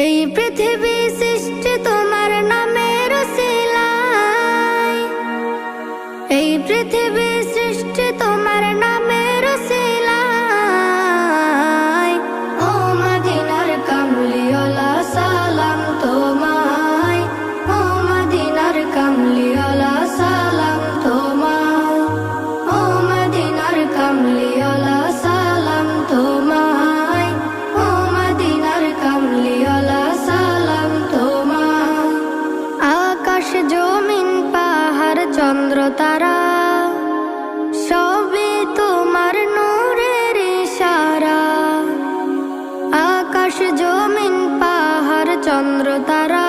এই পৃথিবী সৃষ্টি তোমার নামের উসিলায়, এই পৃথিবী সৃষ্টি তোমার নামের উসিলায়। ও মদিনার কামলিওয়ালা সালাম তোমায়, ও মদিনার কামলিওয়ালা সালাম তোমায়, ও মদিনার কামলিওয়ালা সালাম তোমায়, ও মদিনার কামলিওয়ালা সালাম তোমায়। আকাশ জমিন পাহাড় চন্দ্র তারা সবই তোমার নূরের ইশারা। আকাশ জমিন পাহাড় চন্দ্র তারা